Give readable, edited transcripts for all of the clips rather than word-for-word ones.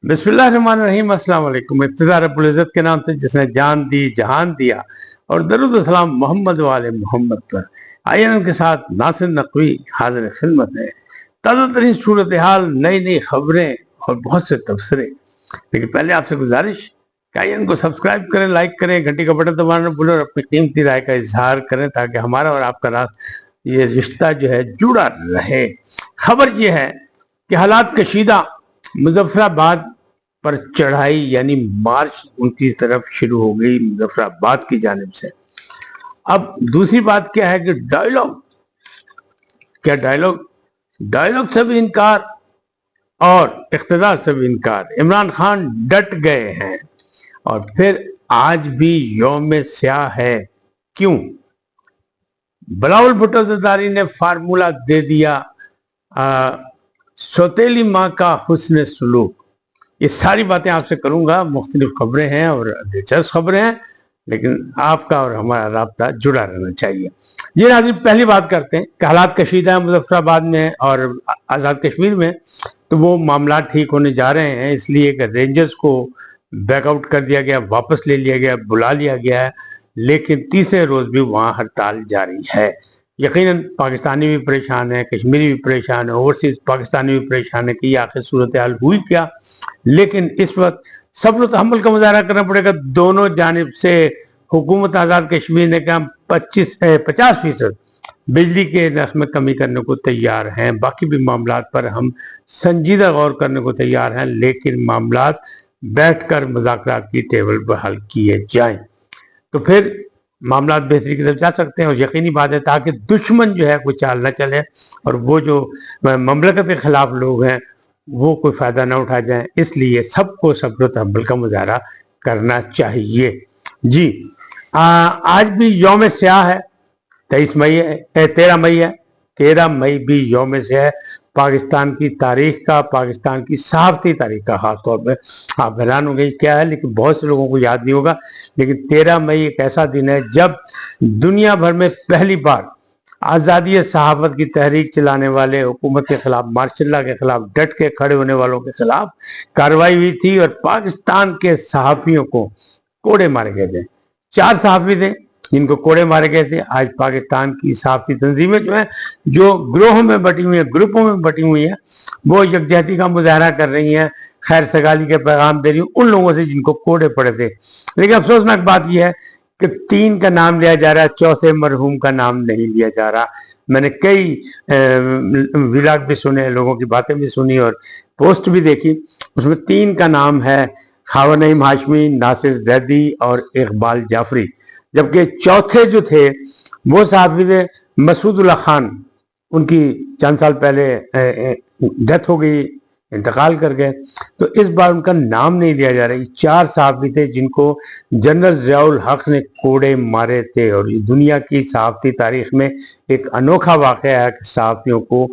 बिस्मिल्लाहिर्रहमानिर्रहीम। अस्सलाम वालेकुम। इब्तिदा रब्बुल इज़्ज़त के नाम से जिसने जान दी जहान दिया, और दरूद सलाम मोहम्मद वाले मोहम्मद पर। आइए उनके साथ नासिर नकवी हाजिर खिदमत है। ताज़ा तरीन सूरत हाल, नई नई खबरें और बहुत से तबसरे। लेकिन पहले आपसे गुजारिश कि आइए इनको सब्सक्राइब करें, लाइक करें, घंटी का बटन दबाना भूलें और अपनी कीमती राय का इजहार करें ताकि हमारा और आपका ये रिश्ता जो है जुड़ा रहे। खबर ये है कि हालात कशीदा, मुजफ्फराबाद पर चढ़ाई यानी मार्च उनकी तरफ शुरू हो गई मुजफ्फराबाद की जानिब से। अब दूसरी बात क्या है कि डायलॉग डायलॉग से भी इनकार और इख्तिदार से भी इनकार। इमरान खान डट गए हैं और फिर आज भी यौम स्याह है। क्यों? बिलावल भुट्टो ज़रदारी ने फार्मूला दे दिया सौतेली माँ का हुस्न सलूक। ये सारी बातें आपसे करूंगा। मुख्तलिफ खबरें हैं और दिलचस्प खबरें हैं, लेकिन आपका और हमारा राब्ता जुड़ा रहना चाहिए। ये नाज़रीन, पहली बात करते हैं कि हालात कशीदा है मुजफ्फराबाद में और आज़ाद कश्मीर में। तो वो मामला ठीक होने जा रहे हैं, इसलिए कि रेंजर्स को बैकआउट कर दिया गया, वापस ले लिया गया, बुला लिया गया है, लेकिन तीसरे रोज भी वहाँ हड़ताल जारी है। यकीनन पाकिस्तानी भी परेशान है, कश्मीरी भी परेशान है, ओवरसीज पाकिस्तानी भी परेशान है कि आखिर सूरत हाल हुई क्या। लेकिन इस वक्त सब्र तहम्मुल का मुजाहरा करना पड़ेगा दोनों जानिब से। हुकूमत आज़ाद कश्मीर ने कहा 50% बिजली के नर्ख में कमी करने को तैयार हैं। बाकी भी मामला पर हम संजीदा गौर करने को तैयार हैं, लेकिन मामला बैठकर मुज़ाकरात की टेबल पर हल किए जाएं तो फिर मामला बेहतरी की तरफ जा सकते हैं। और यकीनी बात है ताकि दुश्मन जो है कोई चाल न चले और वो जो ममलकत के खिलाफ लोग हैं वो कोई फायदा न उठा जाए। इसलिए सबको सब्र तहम्मुल का मुजाहरा करना चाहिए। जी, आज भी यौम स्याह है। 13 मई है। 13 मई भी यौम स्याह है। पाकिस्तान की तारीख का, पाकिस्तान की सहाफती तारीख का खास तौर पर आप हैरान हो गई क्या है, लेकिन बहुत से लोगों को याद नहीं होगा। लेकिन 13 मई एक ऐसा दिन है जब दुनिया भर में पहली बार आज़ादी सहाफत की तहरीक चलाने वाले, हुकूमत के खिलाफ, मार्शल्ला के खिलाफ डट के खड़े होने वालों के खिलाफ कार्रवाई हुई थी और पाकिस्तान के सहाफ़ियों को कोड़े मारे गए थे। 4 सहाफ़ी थे जिनको कोड़े मारे गए थे। आज पाकिस्तान की सहाफ़ती तंजीमें जो हैं, जो ग्रोहों में बटी हुई हैं, ग्रुपों में बटी हुई हैं, वो यकजहती का मुजाहरा कर रही हैं, खैर सगाली के पैगाम दे रही हैं उन लोगों से जिनको कोड़े पड़े थे। लेकिन अफसोसनाक बात यह है कि 3 का नाम लिया जा रहा है, चौथे मरहूम का नाम नहीं लिया जा रहा। मैंने कई विलाग भी सुने, लोगों की बातें भी सुनी और पोस्ट भी देखी। उसमें 3 का नाम है खावर नईम हाशमी, नासिर जैदी और इकबाल जाफरी, जबकि चौथे जो थे वो साहबी थे मसूदुल्लाह खान। उनकी चंद साल पहले डेथ हो गई, इंतकाल कर गए, तो इस बार उनका नाम नहीं लिया जा रहा। 4 सहाफ़ी थे जिनको जनरल ज़ियाउल हक ने कोड़े मारे थे। और दुनिया की सहाफ़ती तारीख में एक अनोखा वाक़या है कि सहाफ़ियों को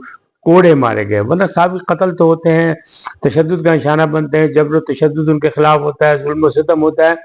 कोड़े मारे गए। वरना सहाफ़ी कत्ल तो होते हैं, तशद्दुद का निशाना बनते हैं, जबर तशद्दुद उनके खिलाफ होता है, जुल्म सितम होता है,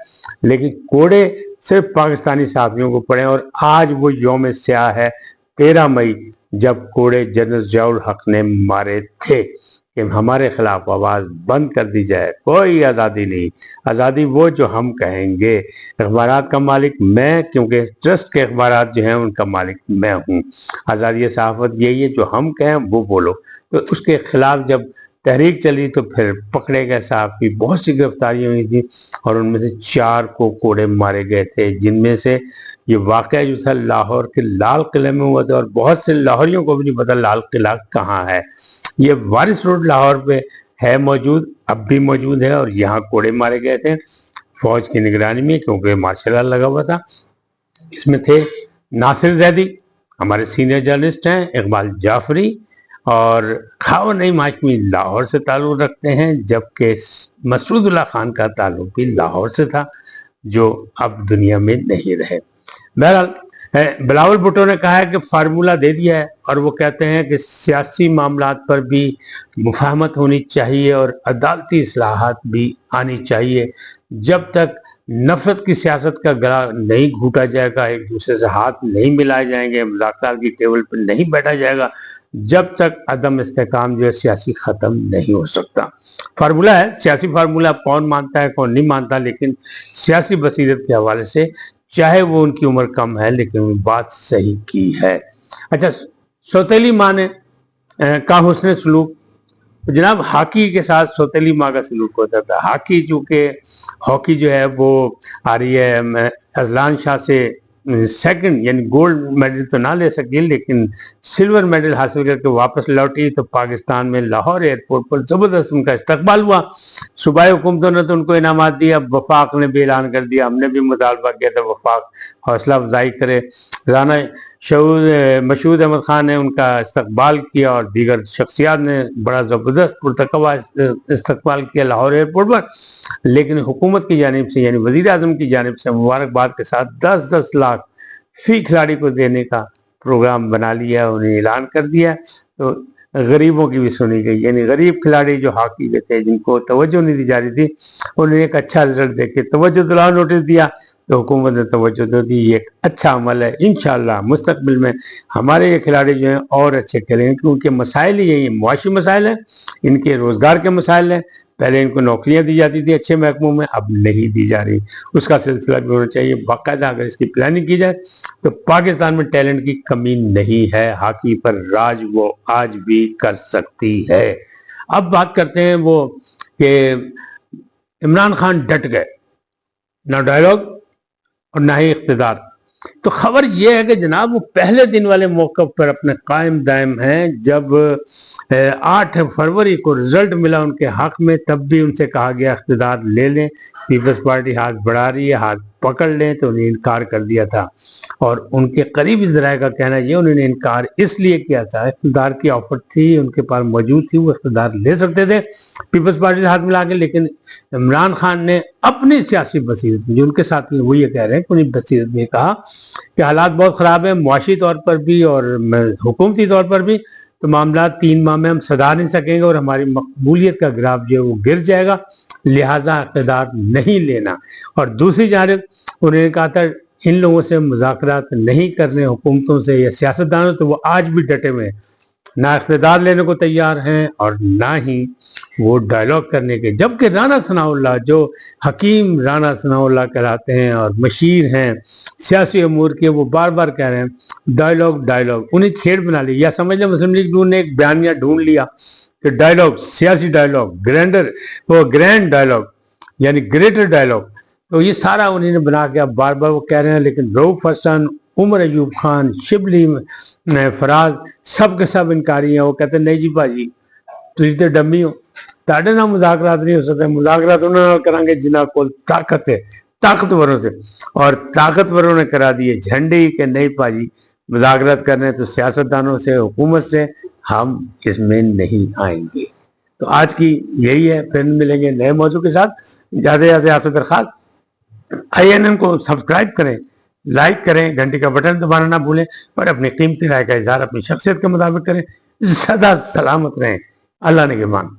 लेकिन कोड़े सिर्फ पाकिस्तानी सहाफ़ियों को पड़े। और आज वो यौम स्याह है 13 मई, जब कोड़े जनरल ज़ियाउल हक ने मारे थे कि हमारे खिलाफ आवाज़ बंद कर दी जाए। कोई आज़ादी नहीं, आज़ादी वो जो हम कहेंगे। अखबारात का मालिक मैं, क्योंकि ट्रस्ट के अखबारात जो हैं उनका मालिक मैं हूँ। आज़ादी सहाफ़त यही है, जो हम कहें वो बोलो। तो उसके खिलाफ जब तहरीक चली तो फिर पकड़े गए सहाफ़ी, बहुत सी गिरफ्तारियाँ हुई थी और उनमें से 4 को कोड़े मारे गए थे, जिनमें से ये वाक़या जो था लाहौर के लाल किले में हुआ था। और बहुत से लाहौरियों को भी नहीं पता लाल किला कहाँ है। ये वारिस रोड लाहौर पे है मौजूद, अब भी मौजूद है। और यहाँ कोड़े मारे गए थे फौज की निगरानी में, क्योंकि मार्शल लॉ लगा हुआ था। इसमें थे नासिर जैदी, हमारे सीनियर जर्नलिस्ट हैं, इकबाल जाफरी और खावर नईम हाशमी लाहौर से ताल्लुक़ रखते हैं, जबकि मसूदुल्लाह खान का ताल्लुक़ भी लाहौर से था, जो अब दुनिया में नहीं रहे। बहरहाल बिलावल भुट्टो ने कहा है कि फार्मूला दे दिया है और वो कहते हैं कि सियासी मामलात पर भी मुफाहमत होनी चाहिए और अदालती इस्लाहात भी आनी चाहिए। जब तक नफरत की सियासत का गला नहीं घूटा जाएगा, एक दूसरे से हाथ नहीं मिलाए जाएंगे, मुज़ाकरात की टेबल पर नहीं बैठा जाएगा, जब तक अदम इस्तेकाम जो है सियासी खत्म नहीं हो सकता। फार्मूला है, सियासी फार्मूला कौन मानता है कौन नहीं मानता, लेकिन सियासी बसीरत के हवाले से चाहे वो उनकी उम्र कम है लेकिन वो बात सही की है। अच्छा, सौतेली माँ ने का हुस्न सलूक, जनाब हॉकी के साथ सौतेली माँ का सलूक होता था। हॉकी जो है वो आ रही है अजलान शाह से सेकंड यानी गोल्ड मेडल तो ना ले सकी लेकिन सिल्वर मेडल हासिल करके वापस लौटी तो पाकिस्तान में लाहौर एयरपोर्ट पर जबरदस्त उनका इस्तकबाल हुआ। सूबाई हुकूमतों ने तो उनको इनामात दिया, वफाक ने भी ऐलान कर दिया, हमने भी मुतालबा किया था वफाक हौसला अफजाई करे। राना मशहूद अहमद खान ने उनका इस्तकबाल किया और दीगर शख्सियात ने बड़ा जबरदस्त पुरतकवा इस्तकबाल किया लाहौर एयरपोर्ट पर। लेकिन हुकूमत की जानिब से यानी वजीर आजम की जानिब से मुबारकबाद के साथ 10-10 लाख फी खिलाड़ी को देने का प्रोग्राम बना लिया, उन्हें ऐलान कर दिया। तो गरीबों की भी सुनी गई, यानी गरीब खिलाड़ी जो हॉकी के थे जिनको तवज्जो नहीं दी जा रही थी, उन्हें एक अच्छा रिजल्ट देके तवज्जो दिलाओ नोटिस दिया तो हुकूमत ने तवज्जो दे दी। ये एक अच्छा अमल है। इंशाअल्लाह मुस्तकबिल में हमारे ये खिलाड़ी जो हैं और अच्छे खेलेंगे क्योंकि मसाइल ही यही मुआशी मसाइल हैं, इनके रोजगार के मसाइल हैं। पहले इनको नौकरियां दी जाती थी अच्छे महकमों में, अब नहीं दी जा रही, उसका सिलसिला भी होना चाहिए बाकायदा। अगर इसकी प्लानिंग की जाए तो पाकिस्तान में टैलेंट की कमी नहीं है, हॉकी पर राज वो आज भी कर सकती है। अब बात करते हैं वो कि इमरान खान डट गए, ना डायलॉग और ना ही इख्तिदार। तो खबर यह है कि जनाब वो पहले दिन वाले मौके पर अपने कायम दायम हैं। जब 8 फरवरी को रिजल्ट मिला उनके हक में, तब भी उनसे कहा गया इख्तिदार ले लें, पीपल्स पार्टी हाथ बढ़ा रही है, हाथ पकड़ लें, तो उन्हें इनकार कर दिया था। और उनके करीबी ज़राए का कहना ये उन्होंने इनकार इसलिए किया था, इख्तिदार की ऑफर थी उनके पास मौजूद थी, वो इख्तिदार ले सकते थे पीपल्स पार्टी से हाथ मिला के। लेकिन इमरान खान ने अपनी सियासी बसीरत में, जो उनके साथी वो ये कह रहे हैं कि उन्हीं बसीरत में कहा कि हालात बहुत ख़राब है मुआशी तौर पर भी और हुकूमती तौर पर भी, तो मामला 3 माह में हम सुधार नहीं सकेंगे और हमारी मकबूलियत का ग्राफ जो है वो गिर जाएगा, लिहाजा इक़्तिदार नहीं लेना। और दूसरी जानिब उन्होंने कहा था इन लोगों से मुज़ाकरात नहीं करने हुकूमतों से या सियासतदानों, तो वो आज भी डटे हुए हैं, ना इक़्तिदार लेने को तैयार हैं और ना ही वो डायलॉग करने के। जबकि राना सनाउल्लाह, जो हकीम राना सनाउल्लाह कहलाते हैं और मशीर हैं सियासी अमूर के, वो बार बार कह रहे हैं डायलॉग डायलॉग, उन्हें छेड़ बना ली। या समझ लें मुस्लिम लीग नून ने एक बयानिया ढूंढ लिया कि डायलॉग, सियासी डायलॉग, ग्रैंड डायलॉग यानी ग्रेटर डायलॉग, तो ये सारा उन्होंने बना के अब बार बार वो कह रहे हैं। लेकिन रऊफ हसन, उमर अयूब खान, शिबली, फराज सब के सब इनकारी हैं। वो कहते हैं नहीं जी भाजी तुझे तो डमी हो, ताड़े ना मुज़ाकरात नहीं हो सकते, मुज़ाकरात उन्होंने करांगे जिन्हों को ताकत है, ताकतवरों से, और ताकतवरों ने करा दिए झंडे ही के नहीं भाजी मुज़ाकरात करने तो सियासतदानों से, हुकूमत से, हम इसमें नहीं आएंगे। तो आज की यही है, फिर मिलेंगे नए मौजू के साथ। ज़्यादा से ज़्यादा आपसे दरख्वास्त INN को सब्सक्राइब करें, लाइक करें, घंटी का बटन दबाना ना भूलें और अपनी कीमती राय का इजहार अपनी शख्सियत के मुताबिक करें। सदा सलामत रहें, अल्लाह ने के मान।